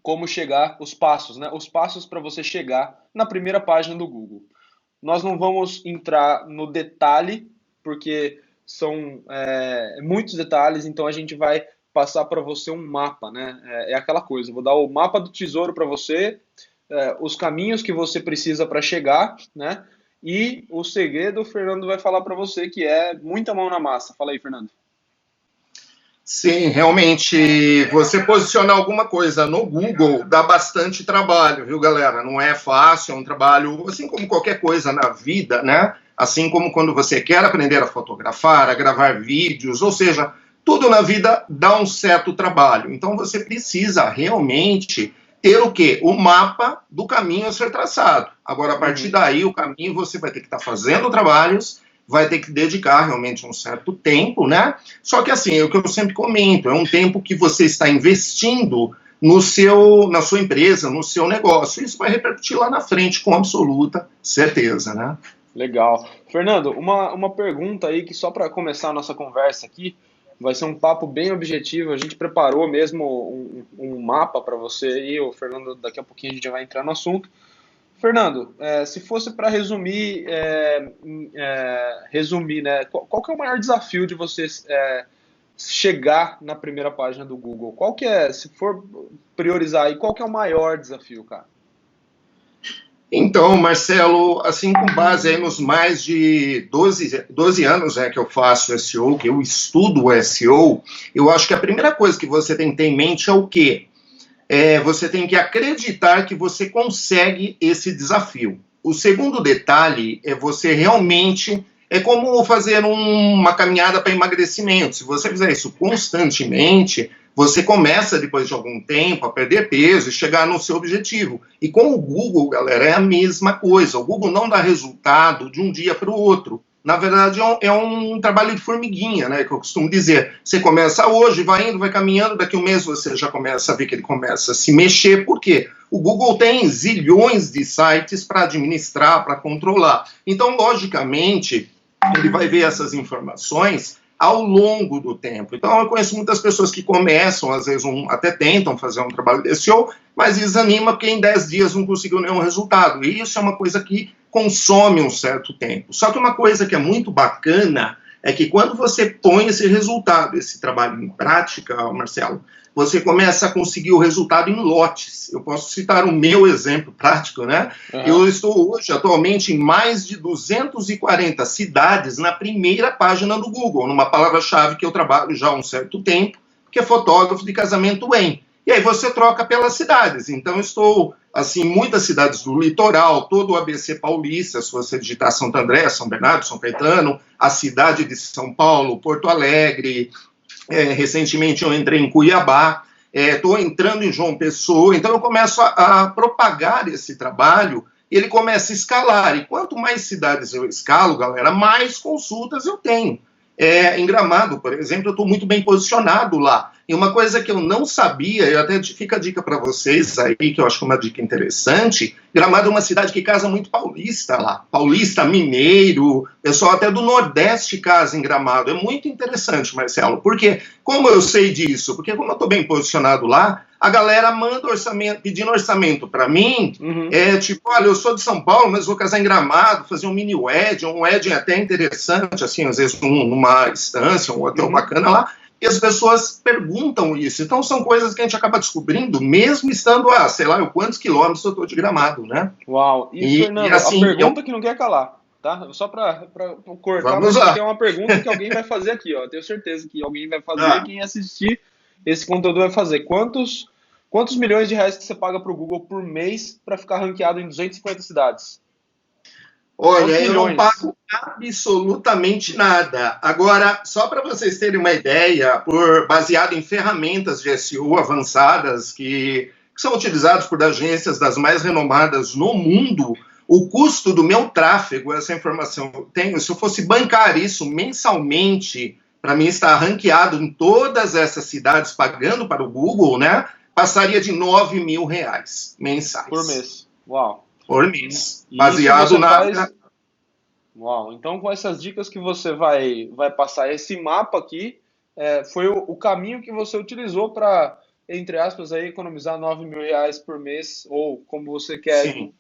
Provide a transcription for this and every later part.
como chegar, os passos, né? Os passos para você chegar na primeira página do Google. Nós não vamos entrar no detalhe, porque são muitos detalhes, então a gente vai passar para você um mapa, né? É aquela coisa, eu vou dar o mapa do tesouro para você, os caminhos que você precisa para chegar, né? E o segredo o Fernando vai falar para você, que é muita mão na massa. Fala aí, Fernando. Sim, realmente, você posicionar alguma coisa no Google dá bastante trabalho, viu, galera? Não é fácil, é um trabalho, assim como qualquer coisa na vida, né? Assim como quando você quer aprender a fotografar, a gravar vídeos, ou seja, tudo na vida dá um certo trabalho. Então, você precisa realmente ter o quê? O mapa do caminho a ser traçado. Agora, a partir Uhum. daí, o caminho você vai ter que estar fazendo trabalhos, vai ter que dedicar realmente um certo tempo, né? Só que assim, é o que eu sempre comento, é um tempo que você está investindo na sua empresa, no seu negócio. Isso vai repercutir lá na frente com absoluta certeza, né? Legal. Fernando, uma pergunta aí que só para começar a nossa conversa aqui, vai ser um papo bem objetivo. A gente preparou mesmo um mapa para você e o Fernando, daqui a pouquinho a gente já vai entrar no assunto. Fernando, se fosse para resumir, resumir, né? Qual que é o maior desafio de você chegar na primeira página do Google? Qual que é, se for priorizar aí, qual que é o maior desafio, cara? Então, Marcelo, assim, com base aí nos mais de 12 anos que eu faço SEO, que eu estudo o SEO, eu acho que a primeira coisa que você tem que ter em mente é o quê? Você tem que acreditar que você consegue esse desafio. O segundo detalhe é você realmente. É como fazer uma caminhada para emagrecimento. Se você fizer isso constantemente, você começa, depois de algum tempo, a perder peso e chegar no seu objetivo. E com o Google, galera, é a mesma coisa. O Google não dá resultado de um dia para o outro. Na verdade, é um trabalho de formiguinha, né? Que eu costumo dizer. Você começa hoje, vai indo, vai caminhando, daqui a um mês você já começa a ver que ele começa a se mexer. Por quê? O Google tem zilhões de sites para administrar, para controlar. Então, logicamente, ele vai ver essas informações ao longo do tempo. Então, eu conheço muitas pessoas que começam, às vezes até tentam fazer um trabalho de SEO, mas desanima porque em 10 dias não conseguiu nenhum resultado. E isso é uma coisa que consome um certo tempo. Só que uma coisa que é muito bacana é que quando você põe esse resultado, esse trabalho em prática, Marcelo, você começa a conseguir o resultado em lotes. Eu posso citar o meu exemplo prático, né? Aham. Eu estou hoje, atualmente, em mais de 240 cidades na primeira página do Google, numa palavra-chave que eu trabalho já há um certo tempo, que é fotógrafo de casamento em. E aí você troca pelas cidades. Então, estou, assim, muitas cidades do litoral, todo o ABC paulista, se você digitar Santo André, São Bernardo, São Caetano, a cidade de São Paulo, Porto Alegre, recentemente eu entrei em Cuiabá, estou entrando em João Pessoa, então eu começo a propagar esse trabalho e ele começa a escalar. E quanto mais cidades eu escalo, galera, mais consultas eu tenho. Em Gramado, por exemplo, eu estou muito bem posicionado lá. E uma coisa que eu não sabia, e até fica a dica para vocês aí, que eu acho que é uma dica interessante, Gramado é uma cidade que casa muito paulista lá. Paulista, mineiro, pessoal até do Nordeste casa em Gramado. É muito interessante, Marcelo. Por quê? Como eu sei disso? Porque como eu estou bem posicionado lá, a galera manda orçamento, pedindo orçamento para mim, Uhum. tipo, olha, eu sou de São Paulo, mas vou casar em Gramado, fazer um mini wedding, um wedding até interessante, assim, às vezes numa estância, um hotel Uhum. bacana lá, e as pessoas perguntam isso. Então, são coisas que a gente acaba descobrindo, mesmo estando a, sei lá, quantos quilômetros eu estou de Gramado, né? Uau. E, E Fernando, a assim, pergunta que não quer calar, tá? Só para cortar, vamos mas porque é lá. uma pergunta que alguém vai fazer aqui, ó. Tenho certeza que alguém vai fazer, Ah, quem assistir esse conteúdo vai fazer. Quantos milhões de reais que você paga para o Google por mês para ficar ranqueado em 250 cidades? Quantos olha, eu não milhões? pago absolutamente nada. Agora, só para vocês terem uma ideia, baseado em ferramentas de SEO avançadas que são utilizadas por agências das mais renomadas no mundo, o custo do meu tráfego, essa informação eu tenho, se eu fosse bancar isso mensalmente, para mim estar ranqueado em todas essas cidades, pagando para o Google, né, passaria de R$ 9.000 Por mensais mês. Uau. por E, mês, e isso baseado você na. faz. Uau. Então, com essas dicas que você vai passar, esse mapa aqui foi o caminho que você utilizou entre aspas, aí, economizar R$ 9.000 por mês, ou como você quer, Sim.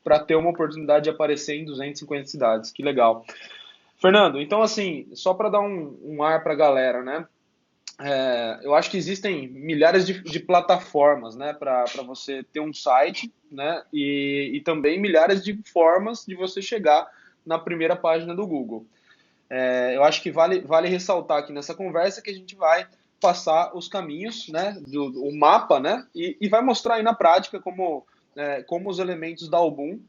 para ter uma oportunidade de aparecer em 250 cidades. Que legal. Fernando, então assim, só para dar um ar para a galera, né? Eu acho que existem milhares de plataformas, né, para você ter um site, né, e também milhares de formas de você chegar na primeira página do Google. Eu acho que vale ressaltar aqui nessa conversa que a gente vai passar os caminhos, né, o mapa, né, e vai mostrar aí na prática como os elementos da Album,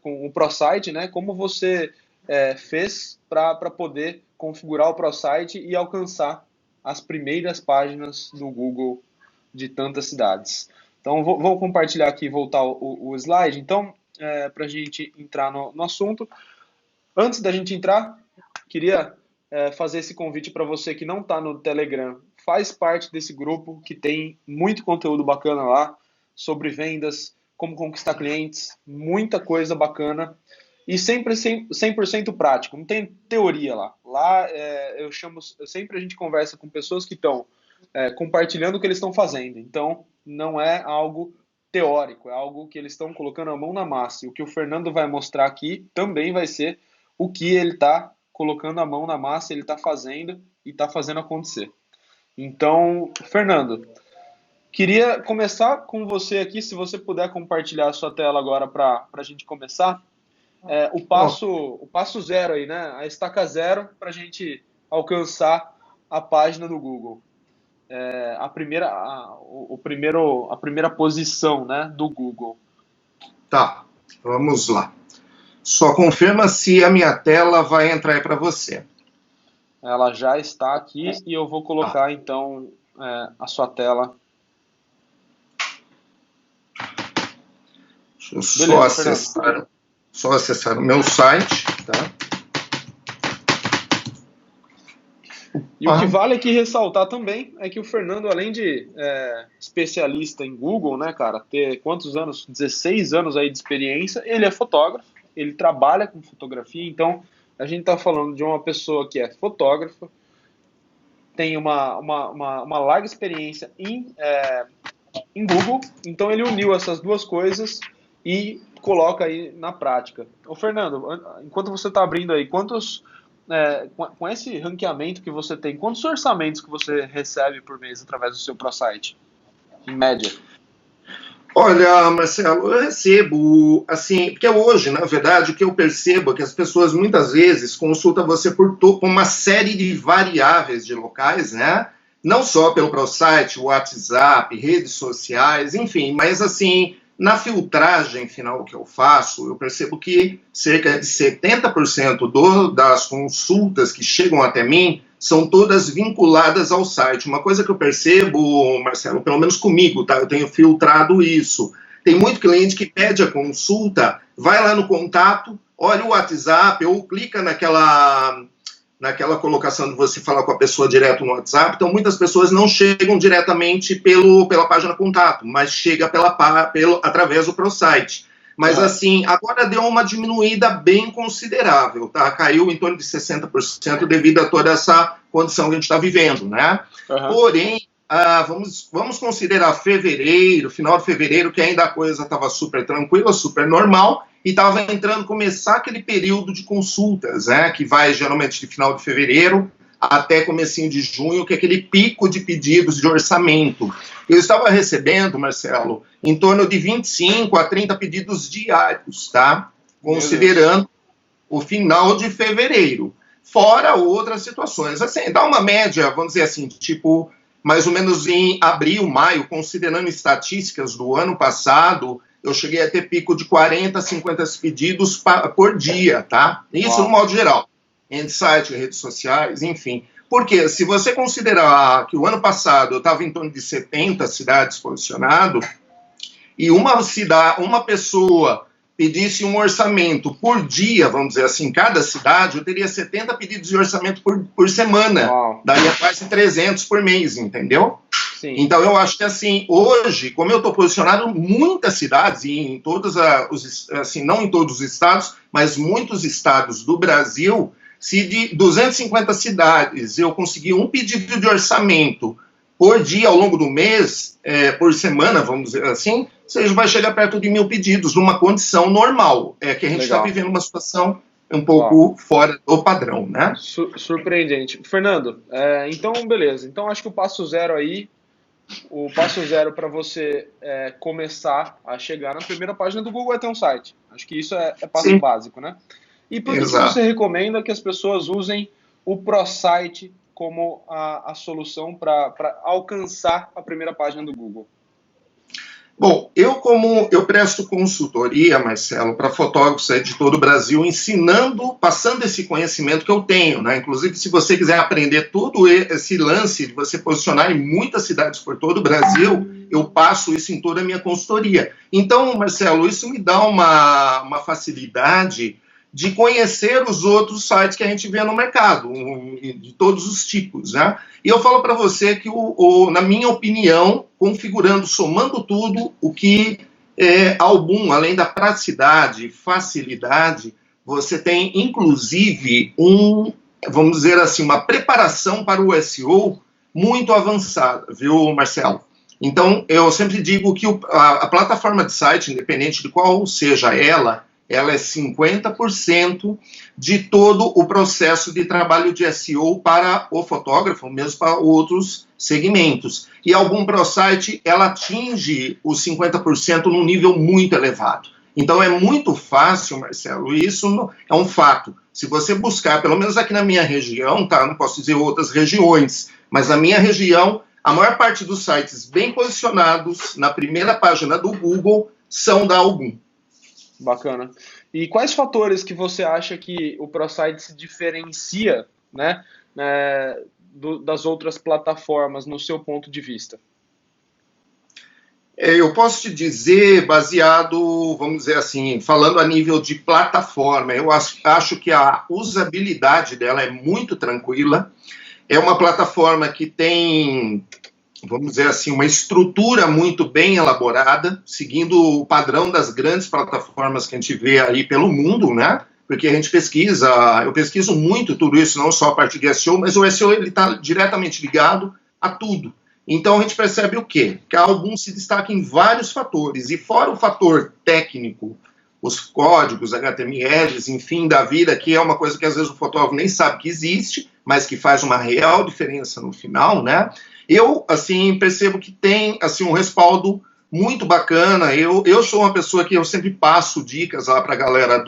com o ProSite, né, como você fez para poder configurar o ProSite e alcançar as primeiras páginas do Google de tantas cidades. Então, vou compartilhar aqui e voltar o slide. Então, para a gente entrar no assunto. Antes da gente entrar, queria fazer esse convite para você que não está no Telegram. Faz parte desse grupo que tem muito conteúdo bacana lá sobre vendas, como conquistar clientes, muita coisa bacana e sempre 100% prático, não tem teoria lá. Lá sempre a gente conversa com pessoas que estão compartilhando o que eles estão fazendo. Então, não é algo teórico, é algo que eles estão colocando a mão na massa. E o que o Fernando vai mostrar aqui também vai ser o que ele está colocando a mão na massa, ele está fazendo e está fazendo acontecer. Então, Fernando, queria começar com você aqui, se você puder compartilhar a sua tela agora para a gente começar. Bom, O passo zero aí, né? A estaca zero para a gente alcançar a página do Google. A primeira posição, né, do Google. tá, vamos lá. Só confirma se a minha tela vai entrar aí para você. Ela já está aqui e eu vou Tá. colocar então a sua tela. Deixa eu Beleza, só acessar o meu site, tá? E o que vale aqui ressaltar também é que o Fernando, além de especialista em Google, né, cara, ter quantos anos? 16 anos aí de experiência, ele é fotógrafo, ele trabalha com fotografia, então a gente está falando de uma pessoa que é fotógrafa, tem uma larga experiência em Google, então ele uniu essas duas coisas e coloca aí na prática. Ô Fernando, enquanto você está abrindo aí, com esse ranqueamento que você tem, quantos orçamentos que você recebe por mês através do seu ProSite, em média? Olha, Marcelo, eu recebo, assim, porque hoje, na verdade, o que eu percebo é que as pessoas muitas vezes consultam você por uma série de variáveis de locais, né? Não só pelo ProSite, WhatsApp, redes sociais, enfim, mas assim, na filtragem final que eu faço, eu percebo que cerca de 70% das consultas que chegam até mim são todas vinculadas ao site. Uma coisa que eu percebo, Marcelo, pelo menos comigo, tá? Eu tenho filtrado isso. Tem muito cliente que pede a consulta, vai lá no contato, olha o WhatsApp, ou clica naquela colocação de você falar com a pessoa direto no WhatsApp. Então, muitas pessoas não chegam diretamente pela página contato, mas chega através do ProSite. Mas, assim, agora deu uma diminuída bem considerável, tá? Caiu em torno de 60% devido a toda essa condição que a gente está vivendo, né? Porém, vamos considerar fevereiro, final de fevereiro, que ainda a coisa estava super tranquila, super normal, e estava começar aquele período de consultas, né? Que vai geralmente de final de fevereiro até comecinho de junho, que é aquele pico de pedidos de orçamento. Eu estava recebendo, Marcelo, em torno de 25 a 30 pedidos diários, tá? Considerando o final de fevereiro. Fora outras situações. Assim, dá uma média, vamos dizer assim, tipo, mais ou menos em abril, maio, considerando estatísticas do ano passado, eu cheguei a ter pico de 40, 50 pedidos por dia, tá? Isso no modo geral. Em site, redes sociais, enfim. Porque se você considerar que o ano passado eu estava em torno de 70 cidades posicionado, e uma pessoa pedisse um orçamento por dia, vamos dizer assim, cada cidade, eu teria 70 pedidos de orçamento por semana. Uau. Daria quase 300 por mês, entendeu? Sim. Então, eu acho que, assim, hoje, como eu estou posicionado em muitas cidades, e em todos assim, não em todos os estados, mas muitos estados do Brasil, se de 250 cidades eu conseguir um pedido de orçamento por dia, ao longo do mês, por semana, vamos dizer assim, você vai chegar perto de 1.000 pedidos, numa condição normal. É que a gente está vivendo uma situação um pouco fora do padrão, né? Surpreendente. Fernando, então, beleza. Então, acho que o passo zero para você começar a chegar na primeira página do Google é ter um site. Acho que isso é passo Sim. básico, né? E por que Exato. você recomenda que as pessoas usem o ProSite como a solução para alcançar a primeira página do Google? Bom, eu presto consultoria, Marcelo, para fotógrafos de todo o Brasil, passando esse conhecimento que eu tenho, né? Inclusive, se você quiser aprender todo esse lance de você posicionar em muitas cidades por todo o Brasil, eu passo isso em toda a minha consultoria. Então, Marcelo, isso me dá uma facilidade de conhecer os outros sites que a gente vê no mercado, de todos os tipos, né? E eu falo para você que, na minha opinião, configurando, somando tudo, o que Album, além da praticidade, facilidade, você tem, inclusive, vamos dizer assim, uma preparação para o SEO muito avançada, viu, Marcelo? Então, eu sempre digo que a plataforma de site, independente de qual seja ela é 50% de todo o processo de trabalho de SEO para o fotógrafo, mesmo para outros segmentos. E algum ProSite, ela atinge os 50% num nível muito elevado. Então é muito fácil, Marcelo, e isso é um fato. Se você buscar, pelo menos aqui na minha região, tá? Não posso dizer outras regiões, mas na minha região, a maior parte dos sites bem posicionados na primeira página do Google são da Algum. Bacana. E quais fatores que você acha que o ProSite se diferencia, né, das outras plataformas, no seu ponto de vista? Eu posso te dizer, baseado, vamos dizer assim, falando a nível de plataforma, eu acho que a usabilidade dela é muito tranquila. É uma plataforma que tem, vamos dizer assim, uma estrutura muito bem elaborada, seguindo o padrão das grandes plataformas que a gente vê aí pelo mundo, né? Porque a gente eu pesquiso muito tudo isso, não só a parte de SEO, mas o SEO está diretamente ligado a tudo. Então a gente percebe o quê? Que a Album se destaca em vários fatores, e fora o fator técnico, os códigos, HTMLs, enfim, da vida, que é uma coisa que às vezes o fotógrafo nem sabe que existe, mas que faz uma real diferença no final, né? Eu, assim, percebo que tem, assim, um respaldo muito bacana. Eu sou uma pessoa que eu sempre passo dicas lá para a galera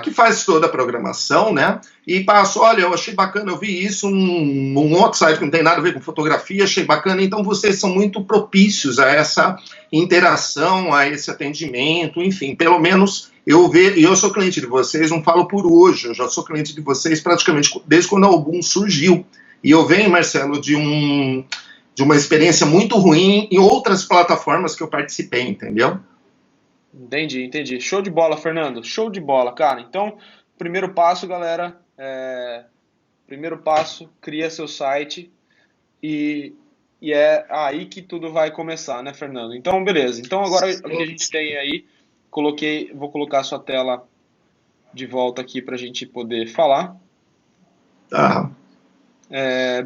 que faz toda a programação, né? E passo, olha, eu achei bacana, eu vi isso num outro site que não tem nada a ver com fotografia, achei bacana. Então, vocês são muito propícios a essa interação, a esse atendimento, enfim, pelo menos eu sou cliente de vocês, não falo por hoje, eu já sou cliente de vocês praticamente desde quando a Album surgiu. E eu venho, Marcelo, de uma experiência muito ruim em outras plataformas que eu participei, entendeu? Entendi. Show de bola, Fernando. Show de bola, cara. Então, primeiro passo, galera, primeiro passo, cria seu site e é aí que tudo vai começar, né, Fernando? Então, beleza. Então, agora o que a gente tem aí, vou colocar a sua tela de volta aqui para a gente poder falar. Tá.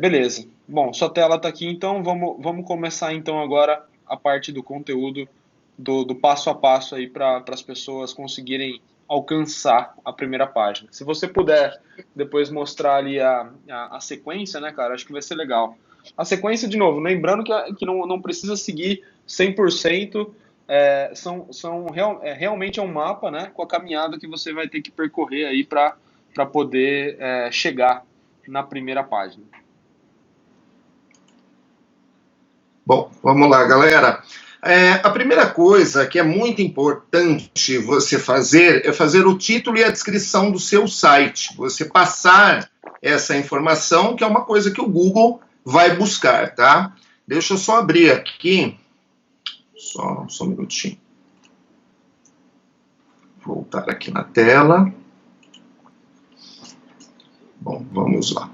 Beleza. Bom, sua tela está aqui, então vamos começar então agora a parte do conteúdo do passo a passo aí para as pessoas conseguirem alcançar a primeira página. Se você puder depois mostrar ali a sequência, né, cara, acho que vai ser legal. A sequência, de novo, lembrando que não precisa seguir 100%, realmente é um mapa, né, com a caminhada que você vai ter que percorrer aí para poder chegar na primeira página. Bom, vamos lá, galera. A primeira coisa que é muito importante você fazer é fazer o título e a descrição do seu site. Você passar essa informação, que é uma coisa que o Google vai buscar, tá? Deixa eu só abrir aqui. Só um minutinho. Voltar aqui na tela. Bom, vamos lá.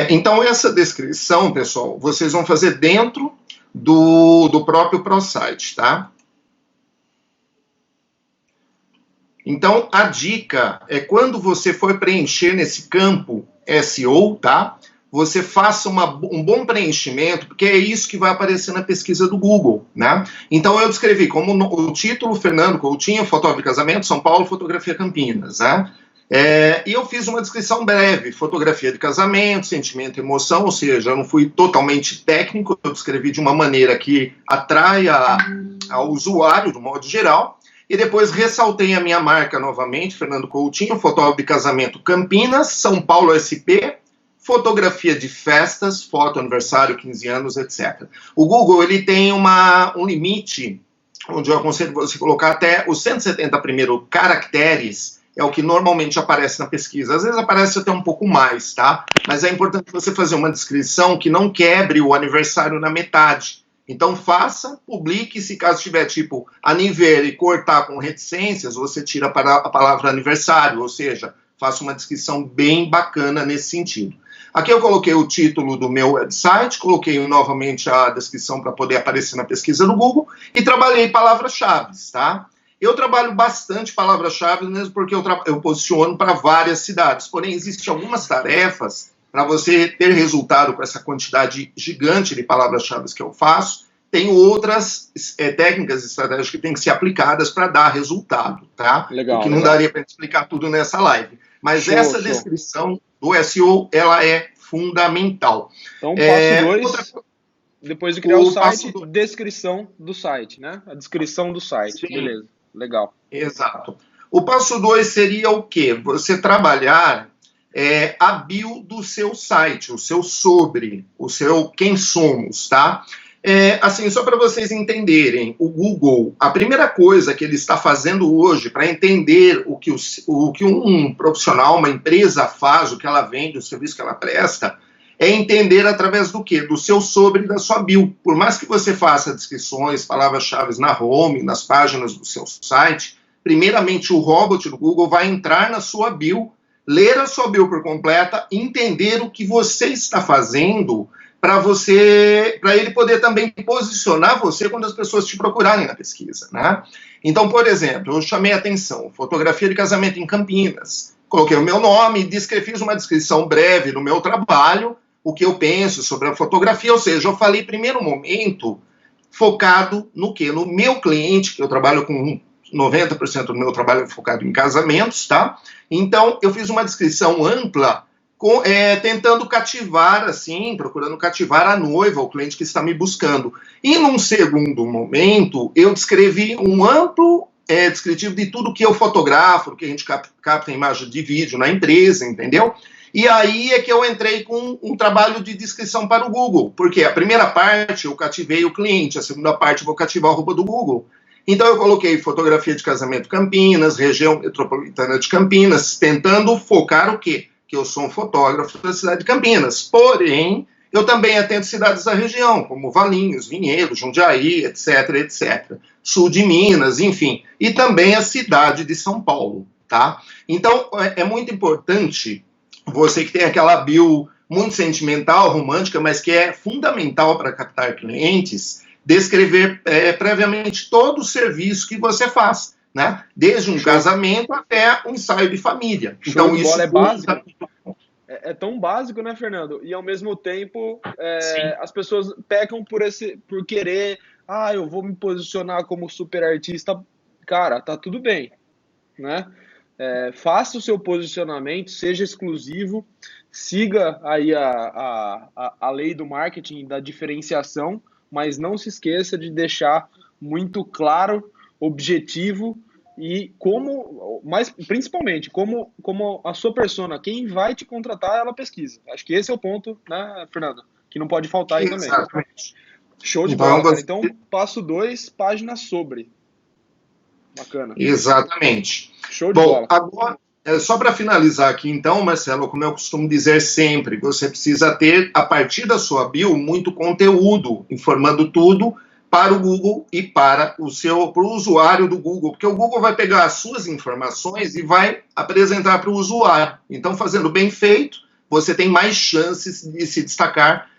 Então, essa descrição, pessoal, vocês vão fazer dentro do próprio ProSite, tá? Então, a dica é quando você for preencher nesse campo SEO, tá? você faça um bom preenchimento, porque é isso que vai aparecer na pesquisa do Google, né? Então eu descrevi como o título, Fernando Coutinho, fotógrafo de casamento, São Paulo, fotografia Campinas, né? E eu fiz uma descrição breve, fotografia de casamento, sentimento e emoção, ou seja, eu não fui totalmente técnico, eu descrevi de uma maneira que atrai ao usuário, do modo geral, e depois ressaltei a minha marca novamente, Fernando Coutinho, fotógrafo de casamento Campinas, São Paulo SP, fotografia de festas, foto, aniversário, 15 anos, etc. O Google ele tem um limite, onde eu aconselho você colocar até os 170 primeiros caracteres, é o que normalmente aparece na pesquisa. Às vezes aparece até um pouco mais, tá? Mas é importante você fazer uma descrição que não quebre o aniversário na metade. Então faça, publique, se caso tiver tipo aniversário e cortar com reticências, você tira a palavra aniversário, ou seja, faça uma descrição bem bacana nesse sentido. Aqui eu coloquei o título do meu website, coloquei novamente a descrição para poder aparecer na pesquisa do Google e trabalhei palavras-chave, tá? Eu trabalho bastante palavras-chave mesmo porque eu posiciono para várias cidades, porém existem algumas tarefas para você ter resultado com essa quantidade gigante de palavras-chave que eu faço, tem outras técnicas e estratégias que têm que ser aplicadas para dar resultado, tá? Legal, que não daria para explicar tudo nessa live. Mas essa descrição do SEO, ela é fundamental. Então, passo 2, depois de criar o site, descrição do site, né? A descrição do site, sim. Beleza, legal. Exato. O passo 2 seria o quê? Você trabalhar a bio do seu site, o seu sobre, o seu quem somos, tá? Assim, só para vocês entenderem, o Google, a primeira coisa que ele está fazendo hoje para entender o que um profissional, uma empresa faz, o que ela vende, o serviço que ela presta, é entender através do quê? Do seu sobre e da sua bio. Por mais que você faça descrições, palavras-chave na home, nas páginas do seu site, primeiramente o robot do Google vai entrar na sua bio, ler a sua bio por completa, entender o que você está fazendo para ele poder também posicionar você quando as pessoas te procurarem na pesquisa, né? Então, por exemplo, eu chamei a atenção, fotografia de casamento em Campinas, coloquei o meu nome, fiz uma descrição breve do meu trabalho, o que eu penso sobre a fotografia, ou seja, eu falei, primeiro momento, focado no quê? No meu cliente, que eu trabalho com 90% do meu trabalho focado em casamentos, tá? Então, eu fiz uma descrição ampla, tentando cativar, assim, procurando cativar a noiva, o cliente que está me buscando. E num segundo momento, eu descrevi um amplo descritivo de tudo que eu fotografo, que a gente capta imagem de vídeo na empresa, entendeu? E aí é que eu entrei com um trabalho de descrição para o Google, porque a primeira parte eu cativei o cliente, a segunda parte eu vou cativar o arroba do Google. Então eu coloquei fotografia de casamento Campinas, região metropolitana de Campinas, tentando focar o quê? Que eu sou um fotógrafo da cidade de Campinas. Porém, eu também atendo cidades da região, como Valinhos, Vinhedo, Jundiaí, etc, etc. Sul de Minas, enfim. E também a cidade de São Paulo, tá? Então, é muito importante você que tem aquela bio muito sentimental, romântica, mas que é fundamental para captar clientes, descrever previamente todo o serviço que você faz, né? Desde um casamento até um ensaio de família. Então isso é básico. É tão básico, né, Fernando? E ao mesmo tempo as pessoas pecam por querer, eu vou me posicionar como super artista. Cara, tá tudo bem, né? Faça o seu posicionamento, seja exclusivo, siga aí a lei do marketing, da diferenciação, mas não se esqueça de deixar muito claro, objetivo e mas principalmente, como a sua persona, quem vai te contratar, ela pesquisa. Acho que esse é o ponto, né, Fernando? Que não pode faltar aí também. Exatamente. Show de bola, cara. Então, passo 2, página sobre. Bacana. Exatamente. Show de bola. Agora, só para finalizar aqui, então, Marcelo, como eu costumo dizer sempre, você precisa ter, a partir da sua bio, muito conteúdo, informando tudo para o Google e para o usuário do Google, porque o Google vai pegar as suas informações e vai apresentar para o usuário. Então, fazendo bem feito, você tem mais chances de se destacar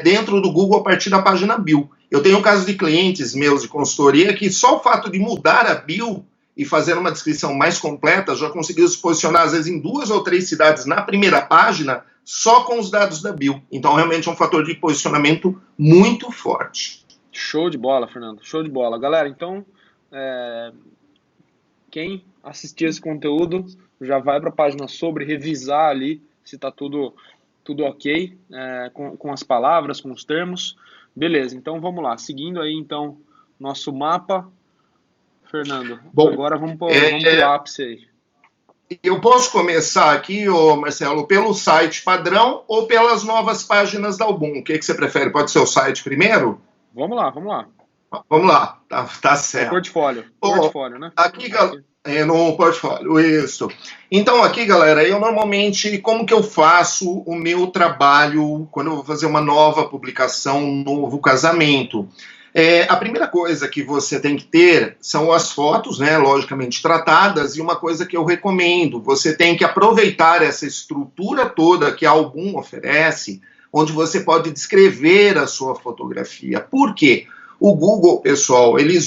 dentro do Google a partir da página bio. Eu tenho casos de clientes meus de consultoria que só o fato de mudar a bio e fazer uma descrição mais completa já conseguiu se posicionar, às vezes, em 2 ou 3 cidades na primeira página, só com os dados da bio. Então, realmente é um fator de posicionamento muito forte. Show de bola, Fernando. Show de bola. Galera, então, quem assistir esse conteúdo já vai para a página sobre, revisar ali se está tudo ok, com as palavras, com os termos. Beleza, então vamos lá. Seguindo aí, então, nosso mapa. Fernando, bom, agora vamos pro ápice aí. Eu posso começar aqui, Marcelo, pelo site padrão ou pelas novas páginas da Album? O que você prefere? Pode ser o site primeiro? Vamos lá, vamos lá. Vamos lá, tá certo. Portfólio, né? Aqui, no portfólio, isso. Então, aqui, galera, eu normalmente, como que eu faço o meu trabalho quando eu vou fazer uma nova publicação, um novo casamento? A primeira coisa que você tem que ter são as fotos, né, logicamente tratadas, e uma coisa que eu recomendo, você tem que aproveitar essa estrutura toda que a Album oferece, onde você pode descrever a sua fotografia. Por quê? O Google, pessoal, ele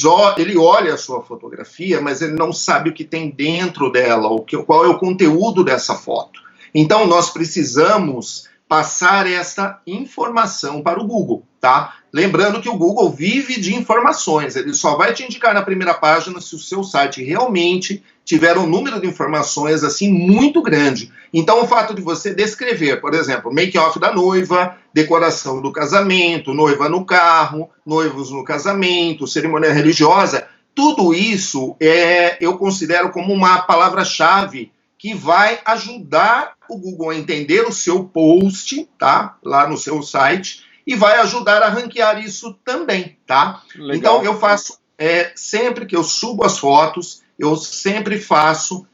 olha a sua fotografia, mas ele não sabe o que tem dentro dela, qual é o conteúdo dessa foto. Então, nós precisamos passar essa informação para o Google, tá? Lembrando que o Google vive de informações, ele só vai te indicar na primeira página se o seu site realmente tiver um número de informações assim muito grande. Então o fato de você descrever, por exemplo, make-off da noiva, decoração do casamento, noiva no carro, noivos no casamento, cerimônia religiosa, tudo isso eu considero como uma palavra-chave que vai ajudar o Google a entender o seu post, tá? Lá no seu site, e vai ajudar a ranquear isso também, tá? Legal. Então, eu faço, sempre que eu subo as fotos, eu sempre faço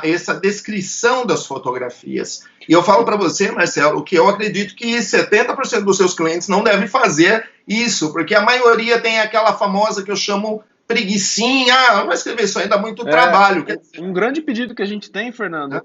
essa descrição das fotografias. E eu falo para você, Marcelo, que eu acredito que 70% dos seus clientes não devem fazer isso, porque a maioria tem aquela famosa que eu chamo preguicinha, não vai escrever isso aí, dá muito trabalho. Um grande pedido que a gente tem, Fernando,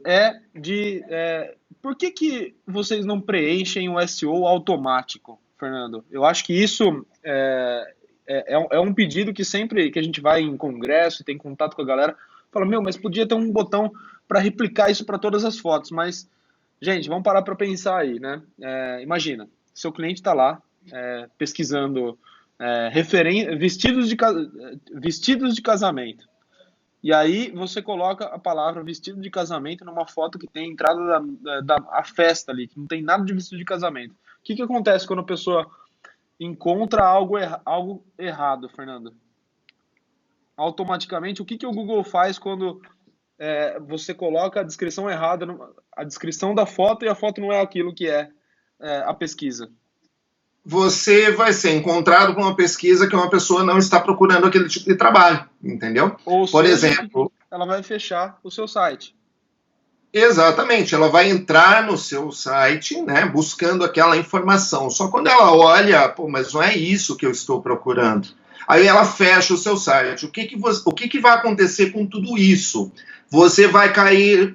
por que vocês não preenchem o SEO automático, Fernando? Eu acho que isso é um pedido que sempre que a gente vai em congresso e tem contato com a galera, fala, mas podia ter um botão para replicar isso para todas as fotos, mas, gente, vamos parar para pensar aí, né? Imagina, seu cliente está lá pesquisando vestidos de casamento. E aí você coloca a palavra vestido de casamento numa foto que tem a entrada da festa ali, que não tem nada de vestido de casamento. O que acontece quando a pessoa encontra algo errado, Fernando? Automaticamente, o que o Google faz quando você coloca a descrição errada, a descrição da foto, e a foto não é aquilo que é a pesquisa? Você vai ser encontrado com uma pesquisa que uma pessoa não está procurando aquele tipo de trabalho, entendeu? Por exemplo, ela vai fechar o seu site. Exatamente, ela vai entrar no seu site, né, buscando aquela informação. Só quando ela olha, mas não é isso que eu estou procurando. Aí ela fecha o seu site. O que vai acontecer com tudo isso? Você vai cair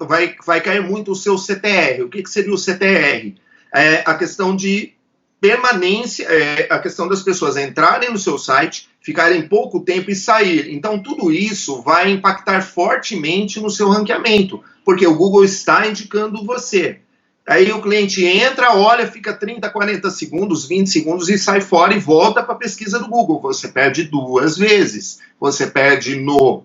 muito o seu CTR. O que seria o CTR? A questão de permanência, a questão das pessoas entrarem no seu site, ficarem pouco tempo e sair. Então, tudo isso vai impactar fortemente no seu ranqueamento, porque o Google está indicando você. Aí o cliente entra, olha, fica 30, 40 segundos, 20 segundos e sai fora e volta para a pesquisa do Google. Você perde 2 vezes. Você perde no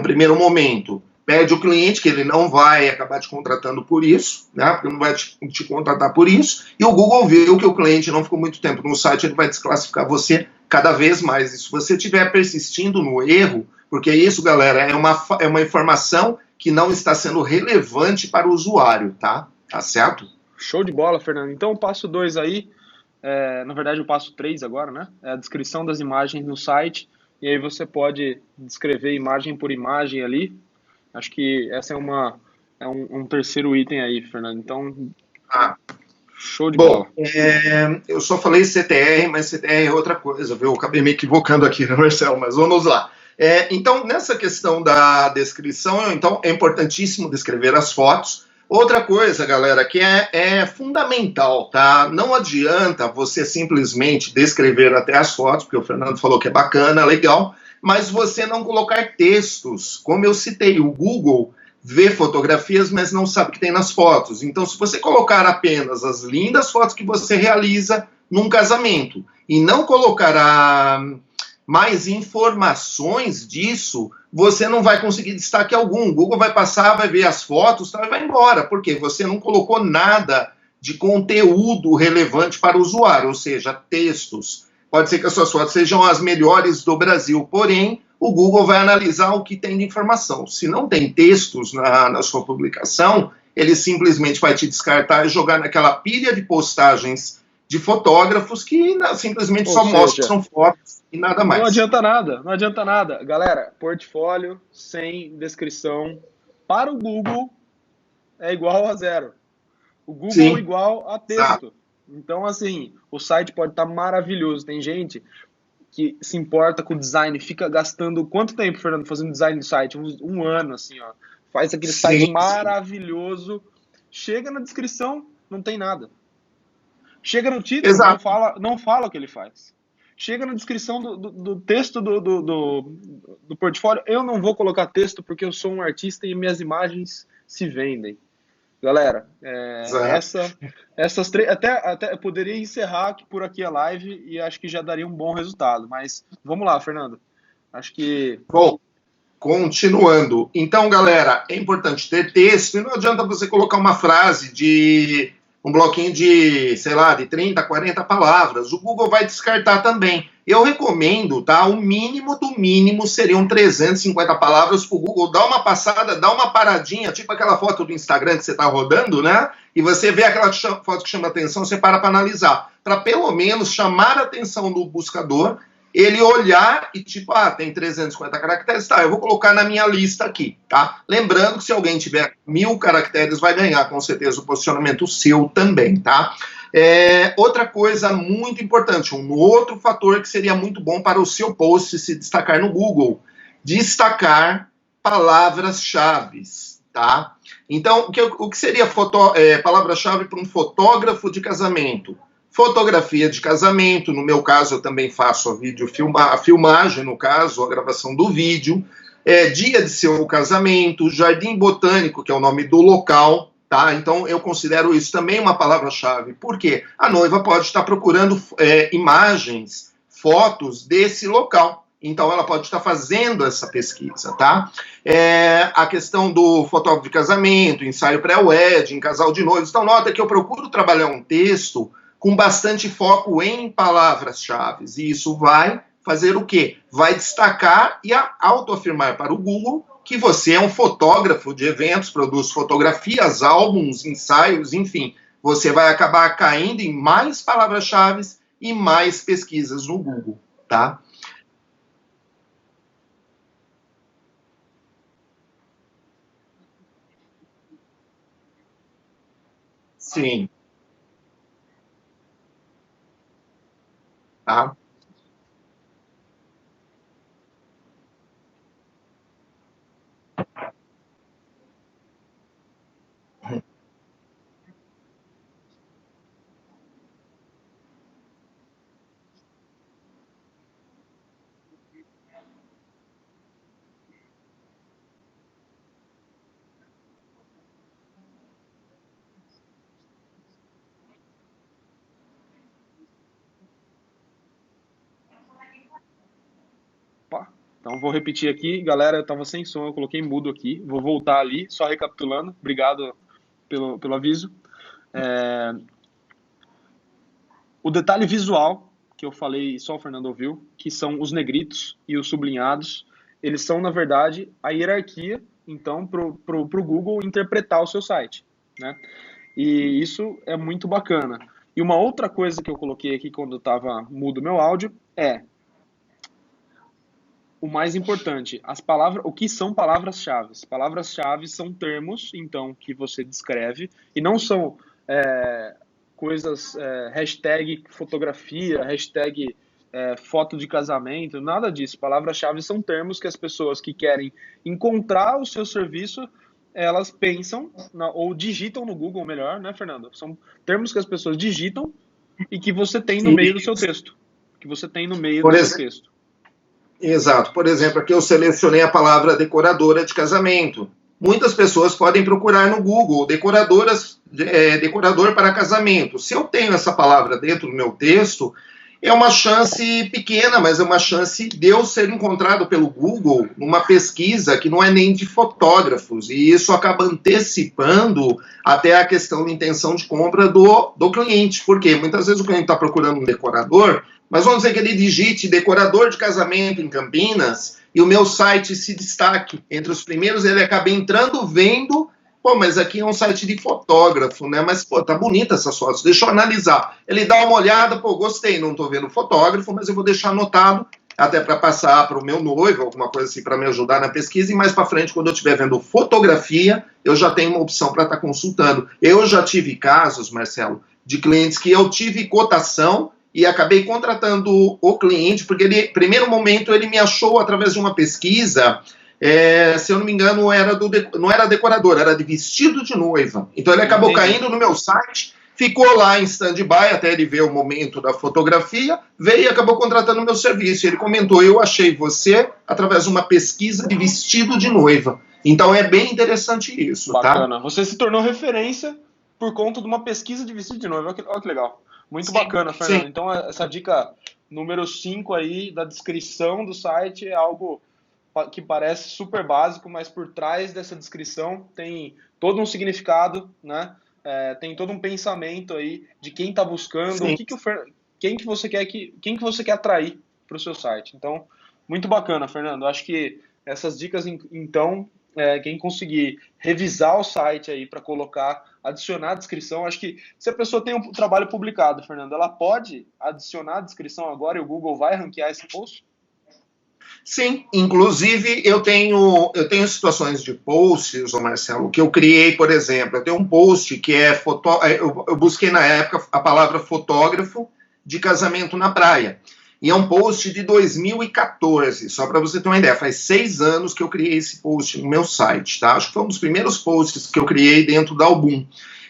primeiro momento, pede o cliente, que ele não vai acabar te contratando por isso, né? Porque não vai te contratar por isso, e o Google viu que o cliente não ficou muito tempo no site, ele vai desclassificar você cada vez mais. E se você estiver persistindo no erro, porque isso, galera, é uma informação que não está sendo relevante para o usuário, tá? Tá certo? Show de bola, Fernando. Então, o passo 2 aí, na verdade o passo 3 agora, né? É a descrição das imagens no site, e aí você pode descrever imagem por imagem ali. Acho que essa é um terceiro item aí, Fernando. Então, show de bola. Eu só falei CTR, mas CTR é outra coisa, viu? Eu acabei me equivocando aqui, né, Marcelo? Mas vamos lá. Então, nessa questão da descrição, então, é importantíssimo descrever as fotos. Outra coisa, galera, que é fundamental, tá? Não adianta você simplesmente descrever até as fotos, porque o Fernando falou que é bacana, legal, mas você não colocar textos. Como eu citei, o Google vê fotografias, mas não sabe o que tem nas fotos. Então, se você colocar apenas as lindas fotos que você realiza num casamento e não colocar mais informações disso, você não vai conseguir destaque algum. O Google vai passar, vai ver as fotos e vai embora. Por quê? Você não colocou nada de conteúdo relevante para o usuário, ou seja, textos. Pode ser que as suas fotos sejam as melhores do Brasil, porém, o Google vai analisar o que tem de informação. Se não tem textos na sua publicação, ele simplesmente vai te descartar e jogar naquela pilha de postagens de fotógrafos que simplesmente só mostram fotos e nada mais. Não adianta nada, não adianta nada. Galera, portfólio sem descrição para o Google é igual a zero. O Google é igual a texto. Então, assim, o site pode estar maravilhoso. Tem gente que se importa com o design, fica gastando quanto tempo, Fernando, fazendo design do site? Um ano, assim, ó. Faz aquele site maravilhoso. Chega na descrição, não tem nada. Chega no título, não fala o que ele faz. Chega na descrição do texto do portfólio, eu não vou colocar texto porque eu sou um artista e minhas imagens se vendem. Galera, essas três, até eu poderia encerrar por aqui a live e acho que já daria um bom resultado, mas vamos lá, Fernando. Acho que... Bom, continuando. Então, galera, é importante ter texto e não adianta você colocar uma frase de um bloquinho de, sei lá, de 30, 40 palavras. O Google vai descartar também. Eu recomendo, tá? O mínimo do mínimo seriam 350 palavras para o Google dar uma passada, dar uma paradinha, tipo aquela foto do Instagram que você está rodando, né? E você vê aquela foto que chama atenção, você para analisar. Para pelo menos chamar a atenção do buscador, ele olhar e tipo, tem 350 caracteres, tá, eu vou colocar na minha lista aqui, tá? Lembrando que se alguém tiver 1000 caracteres, vai ganhar com certeza o posicionamento seu também, tá? Outra coisa muito importante, um outro fator que seria muito bom para o seu post se destacar no Google, destacar palavras-chave, tá? Então, o que seria palavra-chave para um fotógrafo de casamento? Fotografia de casamento, no meu caso eu também faço a filmagem, no caso, a gravação do vídeo, dia de seu casamento, jardim botânico, que é o nome do local, tá? Então eu considero isso também uma palavra-chave, porque a noiva pode estar procurando imagens, fotos desse local, então ela pode estar fazendo essa pesquisa, tá? A questão do fotógrafo de casamento, ensaio pré-wedding, casal de noivos, então nota que eu procuro trabalhar um texto com bastante foco em palavras-chave. E isso vai fazer o quê? Vai destacar e autoafirmar para o Google que você é um fotógrafo de eventos, produz fotografias, álbuns, ensaios, enfim. Você vai acabar caindo em mais palavras-chave e mais pesquisas no Google, tá? Sim. Tá? Então vou repetir aqui, galera, eu estava sem som, eu coloquei mudo aqui, vou voltar ali, só recapitulando, obrigado pelo aviso. O detalhe visual, que eu falei, só o Fernando ouviu, que são os negritos e os sublinhados, eles são, na verdade, a hierarquia, então, pro Google interpretar o seu site, né? E isso é muito bacana. E uma outra coisa que eu coloquei aqui quando estava mudo meu áudio é o mais importante, o que são palavras-chave? Palavras-chave são termos, então, que você descreve, e não são coisas, hashtag fotografia, hashtag foto de casamento, nada disso. Palavras-chave são termos que as pessoas que querem encontrar o seu serviço, elas pensam, ou digitam no Google, melhor, né, Fernando? São termos que as pessoas digitam e que você tem no meio do seu texto. Que você tem no meio do seu texto. Exato. Por exemplo, aqui eu selecionei a palavra decoradora de casamento. muitas pessoas podem procurar no Google decorador para casamento. Se eu tenho essa palavra dentro do meu texto, é uma chance pequena, mas é uma chance de eu ser encontrado pelo Google numa pesquisa que não é nem de fotógrafos, e isso acaba antecipando até a questão de intenção de compra do cliente, porque muitas vezes o cliente está procurando um decorador, mas vamos dizer que ele digite decorador de casamento em Campinas, e o meu site se destaque entre os primeiros, ele acaba entrando, vendo, pô, mas aqui é um site de fotógrafo, né? Mas, pô, tá bonita essas fotos, deixa eu analisar. Ele dá uma olhada, pô, gostei, não tô vendo fotógrafo, mas eu vou deixar anotado, até para passar para o meu noivo, alguma coisa assim, para me ajudar na pesquisa, e mais para frente, quando eu estiver vendo fotografia, eu já tenho uma opção para estar consultando. Eu já tive casos, Marcelo, de clientes que eu tive cotação e acabei contratando o cliente, porque ele, primeiro momento, ele me achou através de uma pesquisa. Se eu não me engano, não era decorador, era de vestido de noiva. Então ele acabou caindo no meu site, ficou lá em stand-by até ele ver o momento da fotografia, veio e acabou contratando o meu serviço. Ele comentou, eu achei você através de uma pesquisa de vestido de noiva. Então é bem interessante isso. Bacana. Tá? Você se tornou referência por conta de uma pesquisa de vestido de noiva. Olha que legal. Muito bacana, Fernando. Sim. Então essa dica número 5 aí da descrição do site é algo que parece super básico, mas por trás dessa descrição tem todo um significado, né? Tem todo um pensamento aí de quem está buscando, quem que você quer atrair para o seu site. Então, muito bacana, Fernando. Acho que essas dicas, então, quem conseguir revisar o site aí para colocar, adicionar a descrição, acho que se a pessoa tem um trabalho publicado, Fernando, ela pode adicionar a descrição agora e o Google vai ranquear esse post? Sim, inclusive eu tenho situações de posts, Marcelo, que eu criei, por exemplo, eu tenho um post que eu busquei na época a palavra fotógrafo de casamento na praia, e é um post de 2014, só para você ter uma ideia, faz 6 anos que eu criei esse post no meu site, tá? Acho que foi um dos primeiros posts que eu criei dentro da Album.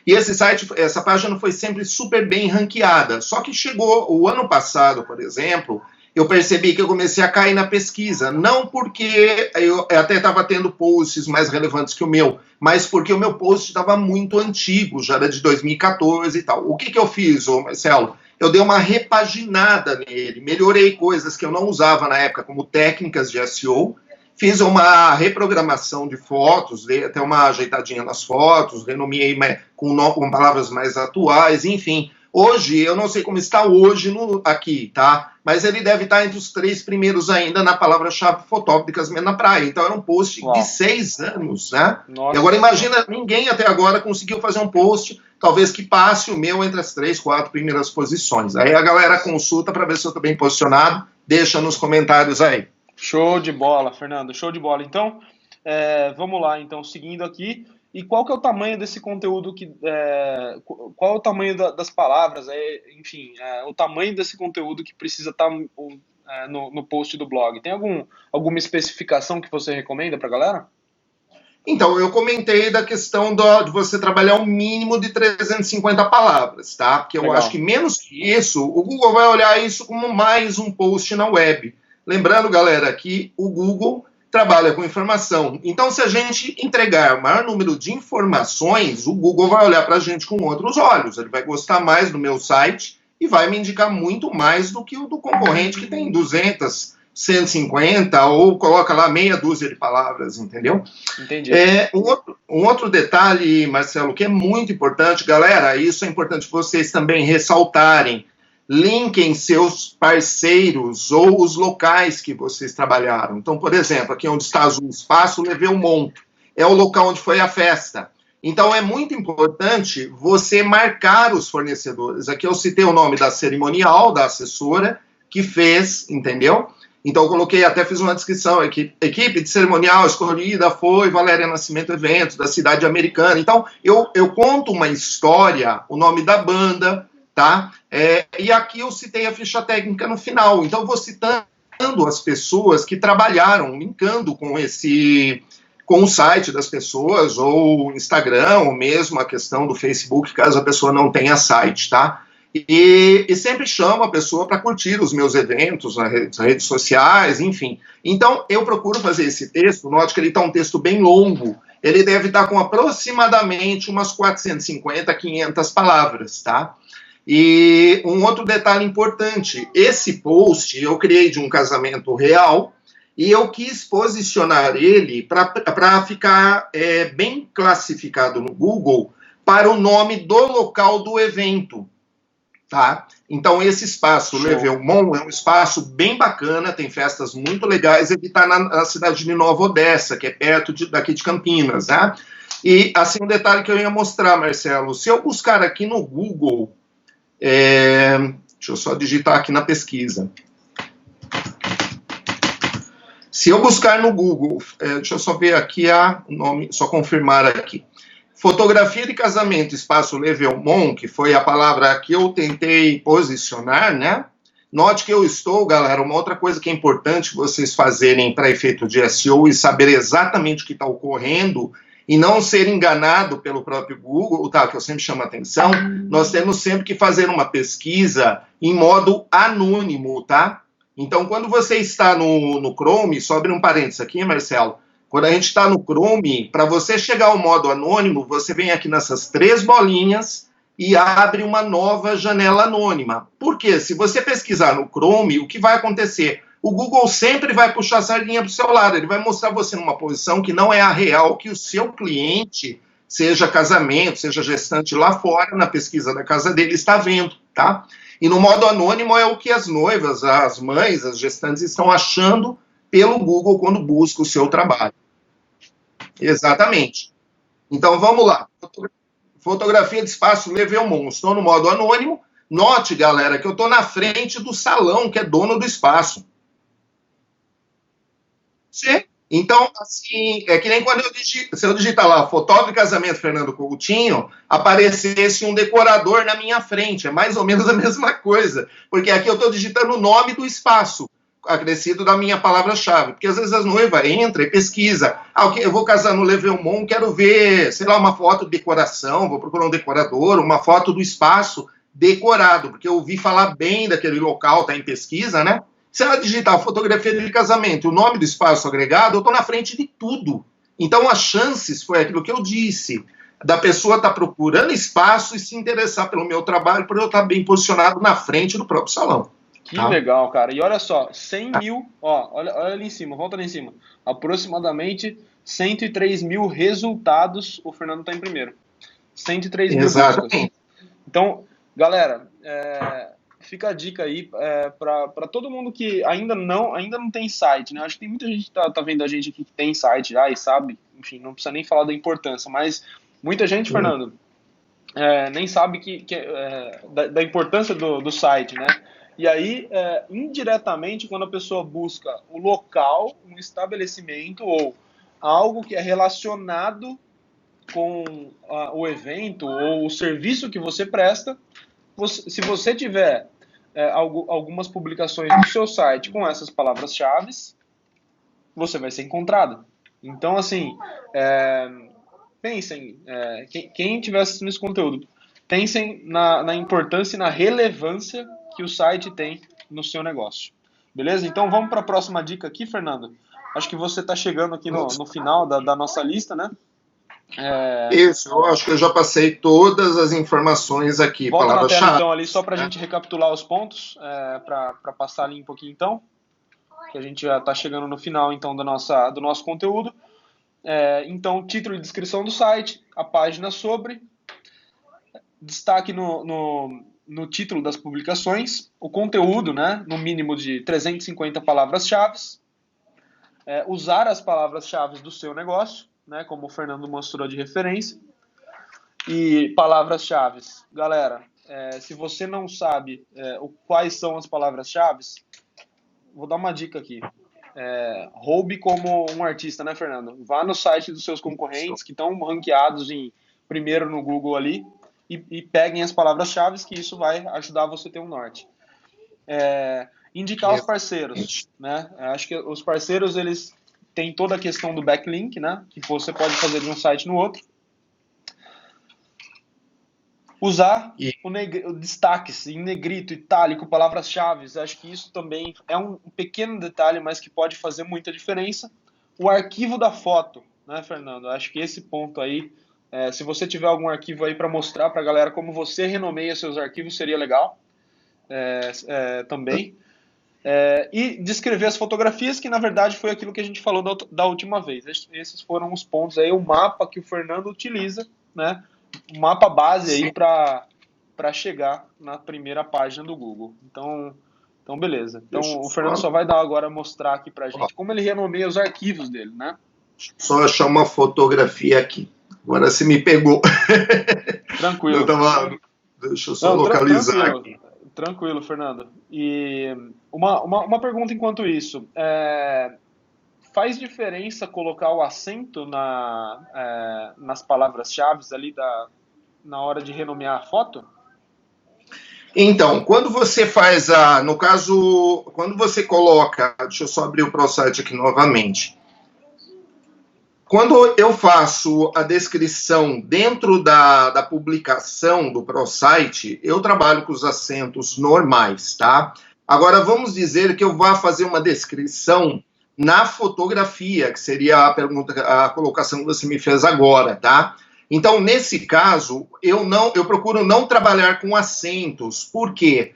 E essa página foi sempre super bem ranqueada, só que chegou o ano passado, por exemplo, eu percebi que eu comecei a cair na pesquisa, não porque eu até estava tendo posts mais relevantes que o meu, mas porque o meu post estava muito antigo, já era de 2014 e tal. O que eu fiz, Marcelo? Eu dei uma repaginada nele, melhorei coisas que eu não usava na época, como técnicas de SEO, fiz uma reprogramação de fotos, dei até uma ajeitadinha nas fotos, renomeei com palavras mais atuais, enfim. Hoje, eu não sei como está hoje aqui, tá? Mas ele deve estar entre os 3 primeiros ainda na palavra-chave fotógrafo de casamento na praia. Então era um post de 6 anos, né? Nossa. E agora imagina, ninguém até agora conseguiu fazer um post, talvez que passe o meu entre as 3, 4 primeiras posições. Aí a galera consulta para ver se eu estou bem posicionado, deixa nos comentários aí. Show de bola, Fernando, show de bola. Então, vamos lá, então, seguindo aqui. E qual que é o tamanho desse conteúdo, qual é o tamanho das palavras, enfim, o tamanho desse conteúdo que precisa estar no post do blog? Tem alguma especificação que você recomenda para a galera? Então, eu comentei da questão de você trabalhar um mínimo de 350 palavras, tá? Porque eu acho que menos que isso, o Google vai olhar isso como mais um post na web. Lembrando, galera, que o Google trabalha com informação. Então, se a gente entregar o maior número de informações, o Google vai olhar para a gente com outros olhos. Ele vai gostar mais do meu site e vai me indicar muito mais do que o do concorrente, que tem 200, 150, ou coloca lá meia dúzia de palavras, entendeu? Entendi. Um outro detalhe, Marcelo, que é muito importante, galera, isso é importante vocês também ressaltarem. Linkem seus parceiros ou os locais que vocês trabalharam. Então, por exemplo, aqui onde está o espaço, levei um monte. É o local onde foi a festa. Então, é muito importante você marcar os fornecedores. Aqui eu citei o nome da cerimonial, da assessora, que fez, entendeu? Então, eu coloquei, até fiz uma descrição, equipe de cerimonial escolhida foi Valéria Nascimento Eventos, da cidade americana. Então, eu conto uma história, o nome da banda, tá? E aqui eu citei a ficha técnica no final. Então, eu vou citando as pessoas que trabalharam, linkando com o site das pessoas, ou Instagram, ou mesmo a questão do Facebook, caso a pessoa não tenha site, tá? E sempre chamo a pessoa para curtir os meus eventos nas redes sociais, enfim. Então, eu procuro fazer esse texto, note que ele está um texto bem longo, ele deve estar com aproximadamente umas 450, 500 palavras, tá? E um outro detalhe importante, esse post eu criei de um casamento real e eu quis posicionar ele para ficar bem classificado no Google para o nome do local do evento, tá? Então, esse espaço, Le Veumont, é um espaço bem bacana, tem festas muito legais, ele está na cidade de Nova Odessa, que é perto daqui de Campinas, né? E, assim, um detalhe que eu ia mostrar, Marcelo, se eu buscar aqui no Google, deixa eu só digitar aqui na pesquisa. Se eu buscar no Google, deixa eu só ver aqui o nome, só confirmar aqui. Fotografia de casamento, espaço Le Veumont, que foi a palavra que eu tentei posicionar, né? Note que eu estou, galera, uma outra coisa que é importante vocês fazerem para efeito de SEO e saber exatamente o que está ocorrendo e não ser enganado pelo próprio Google, tá? Que eu sempre chamo a atenção, nós temos sempre que fazer uma pesquisa em modo anônimo, tá? Então, quando você está no Chrome, só abrir um parênteses aqui, Marcelo, quando a gente está no Chrome, para você chegar ao modo anônimo, você vem aqui nessas 3 bolinhas e abre uma nova janela anônima. Por quê? Se você pesquisar no Chrome, o que vai acontecer? O Google sempre vai puxar a sardinha para o seu lado, ele vai mostrar você numa posição que não é a real, que o seu cliente, seja casamento, seja gestante lá fora, na pesquisa da casa dele, está vendo, tá? E no modo anônimo é o que as noivas, as mães, as gestantes estão achando pelo Google quando busca o seu trabalho. Exatamente. Então, vamos lá. Fotografia de espaço Le Veumont. Estou no modo anônimo. Note, galera, que eu estou na frente do salão, que é dono do espaço. Sim. Então, assim, é que nem quando se eu digitar lá, fotógrafo de casamento Fernando Coutinho, aparecesse um decorador na minha frente. É mais ou menos a mesma coisa. Porque aqui eu estou digitando o nome do espaço, acrescido da minha palavra-chave. Porque às vezes as noivas entram e pesquisam. Eu vou casar no Le Veumont, quero ver, sei lá, uma foto de decoração, vou procurar um decorador, uma foto do espaço decorado, porque eu ouvi falar bem daquele local, está em pesquisa, né? Se ela digitar fotografia de casamento, o nome do espaço agregado, eu estou na frente de tudo. Então, as chances, foi aquilo que eu disse, da pessoa estar procurando espaço e se interessar pelo meu trabalho, por eu estar bem posicionado na frente do próprio salão. Que legal, cara. E olha só, 100 mil, ó, olha ali em cima, volta ali em cima. Aproximadamente 103 mil resultados, o Fernando está em primeiro. 103 mil buscas. Então, galera, fica a dica aí para todo mundo que ainda não tem site, né? Acho que tem muita gente que tá vendo a gente aqui que tem site já e sabe, enfim, não precisa nem falar da importância, mas muita gente, Fernando, nem sabe da importância do site, né? E aí, indiretamente, quando a pessoa busca o local, um estabelecimento ou algo que é relacionado com o evento ou o serviço que você presta, se você tiver algumas publicações no seu site com essas palavras-chave, você vai ser encontrado. Então, assim, pensem, quem estiver assistindo esse conteúdo, pensem na importância e na relevância que o site tem no seu negócio. Beleza? Então vamos para a próxima dica aqui, Fernando. Acho que você está chegando aqui no final da nossa lista, né? Isso, eu acho que eu já passei todas as informações aqui. Volta na tela então ali, só para a gente recapitular os pontos, para passar ali um pouquinho então, que a gente já está chegando no final então do nosso conteúdo. Então, título e descrição do site, a página sobre, destaque no título das publicações, o conteúdo, né, no mínimo de 350 palavras-chave, usar as palavras-chave do seu negócio, né, como o Fernando mostrou de referência, e palavras-chave. Galera, se você não sabe quais são as palavras-chave, vou dar uma dica aqui. Roube como um artista, né, Fernando? Vá no site dos seus concorrentes que estão ranqueados em primeiro no Google ali, e peguem as palavras-chave, que isso vai ajudar você a ter um norte. Indicar os parceiros, né? Acho que os parceiros, eles têm toda a questão do backlink, né? Que você pode fazer de um site no outro. Usar o destaques em negrito, itálico, palavras-chave. Acho que isso também é um pequeno detalhe, mas que pode fazer muita diferença. O arquivo da foto, né, Fernando? Acho que esse ponto aí, se você tiver algum arquivo aí para mostrar para a galera como você renomeia seus arquivos, seria legal também. E descrever as fotografias, que na verdade foi aquilo que a gente falou da última vez. Esses foram os pontos aí, o mapa que o Fernando utiliza, né? O mapa base aí para chegar na primeira página do Google. Então beleza. Então o Fernando só vai dar agora mostrar aqui pra gente como ele renomeia os arquivos dele, né? Só achar uma fotografia aqui. Agora você me pegou. Tranquilo. Deixa eu só localizar aqui. Tranquilo, Fernando. E uma pergunta enquanto isso. Faz diferença colocar o acento nas palavras-chave ali na hora de renomear a foto? Então, quando você faz no caso, quando você coloca, deixa eu só abrir o ProSite aqui novamente. Quando eu faço a descrição dentro da publicação do ProSite, eu trabalho com os acentos normais, tá? Agora, vamos dizer que eu vá fazer uma descrição na fotografia, que seria a colocação que você me fez agora, tá? Então, nesse caso, eu procuro não trabalhar com acentos. Por quê?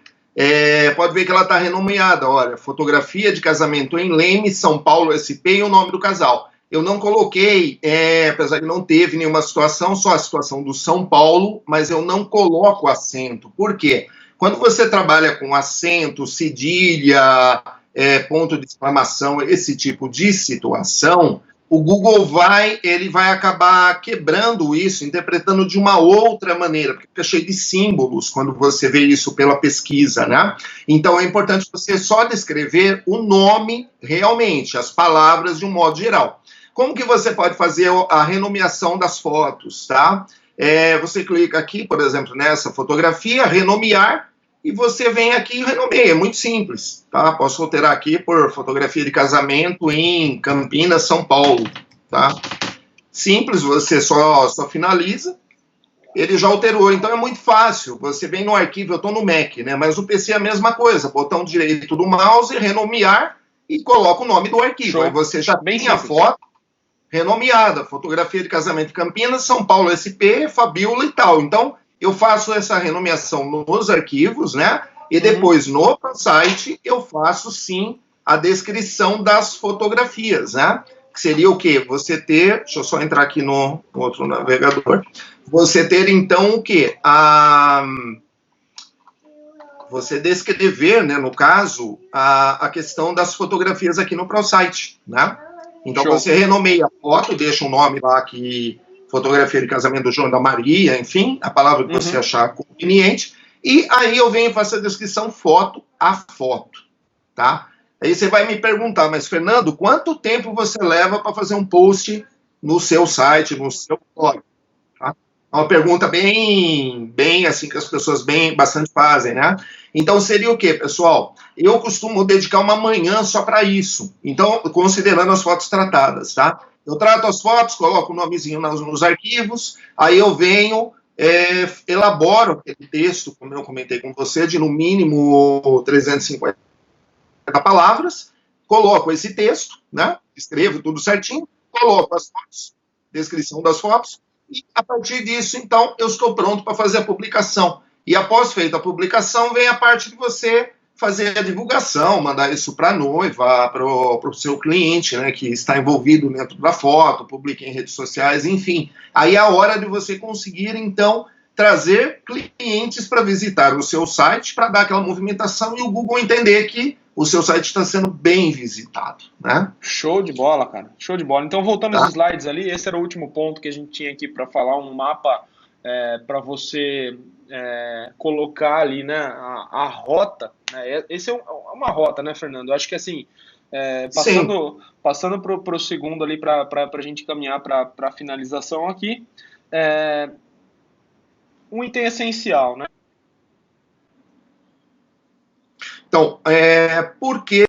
Pode ver que ela está renomeada, olha, fotografia de casamento em Leme, São Paulo, SP e o nome do casal. Eu não coloquei, apesar de não teve nenhuma situação, só a situação do São Paulo, mas eu não coloco acento. Por quê? Quando você trabalha com acento, cedilha, ponto de exclamação, esse tipo de situação, o Google vai acabar quebrando isso, interpretando de uma outra maneira, porque fica cheio de símbolos quando você vê isso pela pesquisa, né? Então é importante você só descrever o nome realmente, as palavras de um modo geral. Como que você pode fazer a renomeação das fotos, tá? Você clica aqui, por exemplo, nessa fotografia, renomear, e você vem aqui e renomeia, é muito simples, tá? Posso alterar aqui por fotografia de casamento em Campinas, São Paulo, tá? Simples, você só finaliza, ele já alterou, então é muito fácil, você vem no arquivo, eu estou no Mac, né? Mas o PC é a mesma coisa, botão direito do mouse, renomear, e coloca o nome do arquivo, Show. Aí você já tem a foto renomeada, fotografia de casamento em Campinas, São Paulo, SP, Fabiola e tal, então eu faço essa renomeação nos arquivos, né? E depois no site eu faço sim a descrição das fotografias, né? Que seria o quê? Você ter, deixa eu só entrar aqui no outro navegador. Você ter então o quê? Você descrever, né, no caso, a questão das fotografias aqui no ProSite, né? Então Show. Você renomeia a foto, deixa um nome lá que fotografia de casamento do João e da Maria, enfim, a palavra que você achar conveniente, e aí eu venho e faço a descrição foto a foto, tá? Aí você vai me perguntar, mas Fernando, quanto tempo você leva para fazer um post no seu site, no seu blog? Tá? É uma pergunta bem assim, que as pessoas bastante fazem, né? Então seria o quê, pessoal? Eu costumo dedicar uma manhã só para isso, então, considerando as fotos tratadas, tá? Eu trato as fotos, coloco o nomezinho nos arquivos, aí eu venho, elaboro aquele texto, como eu comentei com você, de no mínimo 350 palavras, coloco esse texto, né? Escrevo tudo certinho, coloco as fotos, descrição das fotos, e a partir disso, então, eu estou pronto para fazer a publicação. E após feita a publicação, vem a parte de você fazer a divulgação, mandar isso para a noiva, para o seu cliente, né, que está envolvido dentro da foto, publica em redes sociais, enfim. Aí é a hora de você conseguir, então, trazer clientes para visitar o seu site, para dar aquela movimentação e o Google entender que o seu site está sendo bem visitado, né? Show de bola, cara. Show de bola. Então, voltando aos slides ali, esse era o último ponto que a gente tinha aqui para falar, um mapa para você colocar ali, né, a rota. Né? Esse é uma rota, né, Fernando? Eu acho que assim, passando para o segundo ali, para a gente caminhar para a finalização aqui, um item essencial, né? Então, por que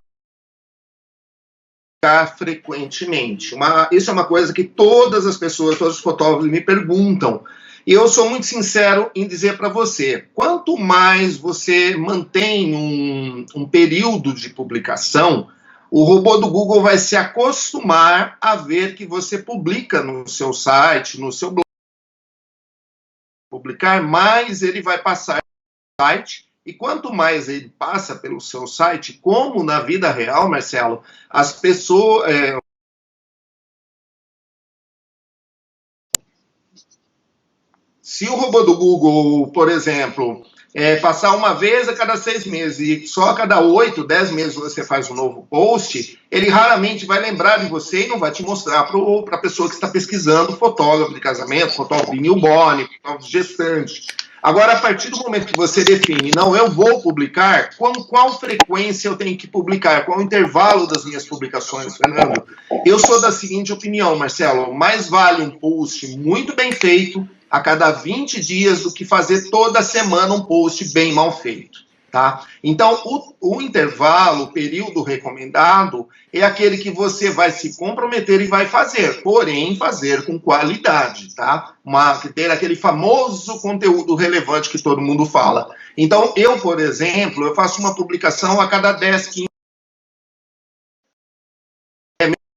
frequentemente? Isso é uma coisa que todas as pessoas, todos os fotógrafos me perguntam. E eu sou muito sincero em dizer para você, quanto mais você mantém um período de publicação, o robô do Google vai se acostumar a ver que você publica no seu site, no seu blog. Publicar, mais ele vai passar no site, e quanto mais ele passa pelo seu site, como na vida real, Marcelo, as pessoas... Se o robô do Google, por exemplo, passar uma vez a cada 6 meses e só a cada 8, 10 meses você faz um novo post, ele raramente vai lembrar de você e não vai te mostrar para a pessoa que está pesquisando fotógrafo de casamento, fotógrafo de newborn, fotógrafo de gestante. Agora, a partir do momento que você define, não, eu vou publicar, com qual frequência eu tenho que publicar? Qual o intervalo das minhas publicações, Fernando? Eu sou da seguinte opinião, Marcelo, mais vale um post muito bem feito a cada 20 dias do que fazer toda semana um post bem mal feito, tá? Então, o intervalo, o período recomendado é aquele que você vai se comprometer e vai fazer, porém, fazer com qualidade, tá? Ter aquele famoso conteúdo relevante que todo mundo fala. Então, eu, por exemplo, eu faço uma publicação a cada 10, 15.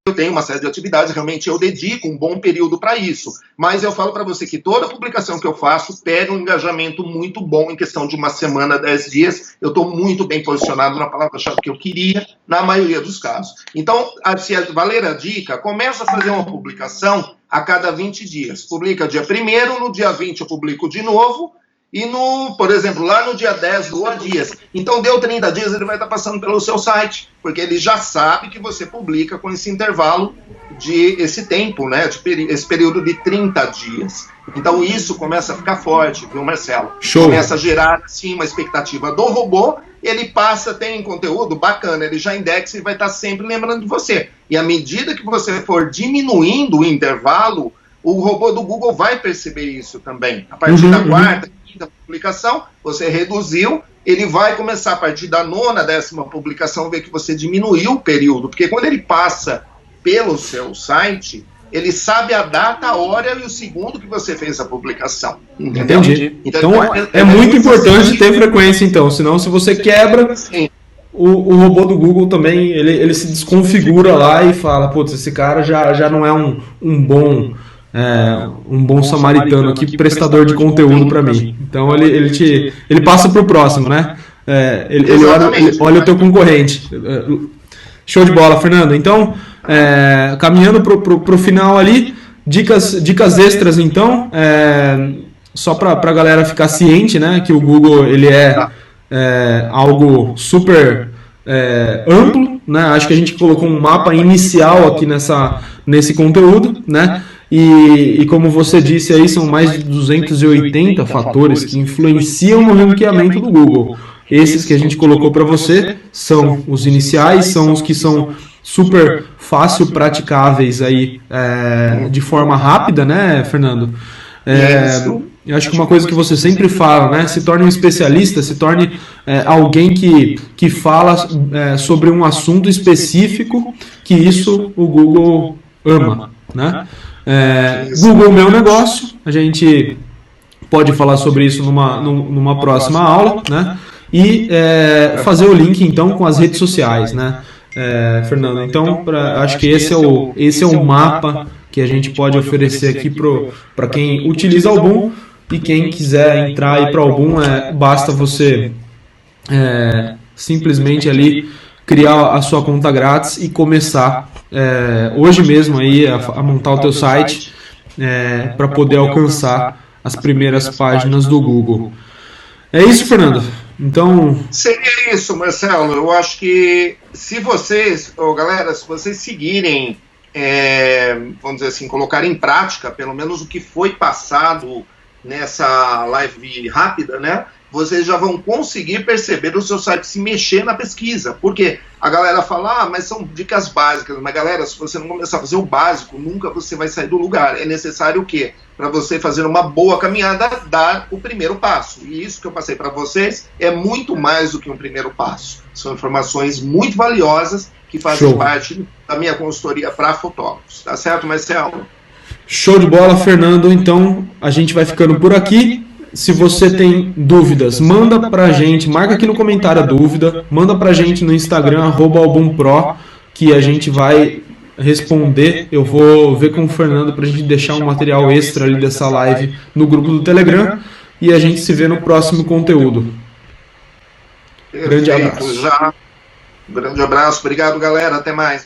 Eu tenho uma série de atividades, realmente eu dedico um bom período para isso. Mas eu falo para você que toda publicação que eu faço pega um engajamento muito bom em questão de uma semana, 10 dias. Eu estou muito bem posicionado na palavra-chave que eu queria, na maioria dos casos. Então, se valer a dica, começa a fazer uma publicação a cada 20 dias. Publica dia 1º, no dia 20 eu publico de novo. E, por exemplo, lá no dia 10, doa dias. Então, deu 30 dias, ele vai estar passando pelo seu site, porque ele já sabe que você publica com esse intervalo esse tempo, né, esse período de 30 dias. Então, isso começa a ficar forte, viu, Marcelo? Show. Começa a gerar, sim, uma expectativa do robô, ele tem conteúdo bacana, ele já indexa e vai estar sempre lembrando de você. E à medida que você for diminuindo o intervalo, o robô do Google vai perceber isso também. A partir da quarta, quinta publicação, você reduziu, ele vai começar a partir da 9ª, 10ª publicação, ver que você diminuiu o período, porque quando ele passa pelo seu site, ele sabe a data, a hora e o segundo que você fez a publicação. Entendeu? Entendi. Então é muito importante ter frequência, então, senão se você quebra... Sim. O robô do Google também, ele se desconfigura lá e fala, putz, esse cara já não é um bom samaritano aqui, prestador de conteúdo para mim. Então ele passa para o próximo, né? Ele olha o teu concorrente. Show de bola, Fernando. Então, caminhando para o final ali, dicas extras, então, só para a galera ficar ciente, né, que o Google ele é algo super amplo, né? Acho que a gente colocou um mapa inicial aqui nesse conteúdo, né? E como você disse aí, são mais de 280 fatores que influenciam no ranqueamento do Google. Esses que a gente colocou para você são os iniciais, são os que são super fácil praticáveis aí, de forma rápida, né, Fernando? Eu acho que uma coisa que você sempre fala, né, se torne um especialista, se torne alguém que fala sobre um assunto específico, que isso o Google ama, né? Google Meu Negócio, a gente pode falar sobre isso numa próxima aula, né? E fazer o link então com as redes sociais, né, Fernando? Então, acho que esse é o mapa que a gente pode oferecer aqui para quem utiliza o Album, e quem quiser entrar aí para o Album, basta você simplesmente ali criar a sua conta grátis e começar hoje mesmo aí a montar o teu site para poder alcançar as primeiras páginas do Google. É isso, Fernando? Então... Seria isso, Marcelo. Eu acho que se vocês, galera, se vocês seguirem, vamos dizer assim, colocar em prática, pelo menos o que foi passado nessa live rápida, né? Vocês já vão conseguir perceber o seu site se mexer na pesquisa. Porque a galera fala, mas são dicas básicas. Mas, galera, se você não começar a fazer o básico, nunca você vai sair do lugar. É necessário o quê? Para você fazer uma boa caminhada, dar o primeiro passo. E isso que eu passei para vocês é muito mais do que um primeiro passo. São informações muito valiosas que fazem parte da minha consultoria para fotógrafos. Tá certo, Marcelo? Show de bola, Fernando. Então, a gente vai ficando por aqui. Se você tem dúvidas, manda pra gente, marca aqui no comentário a dúvida, manda pra gente no Instagram, @albumpro, que a gente vai responder. Eu vou ver com o Fernando para a gente deixar um material extra ali dessa live no grupo do Telegram e a gente se vê no próximo conteúdo. Grande abraço. Grande abraço, obrigado galera, até mais.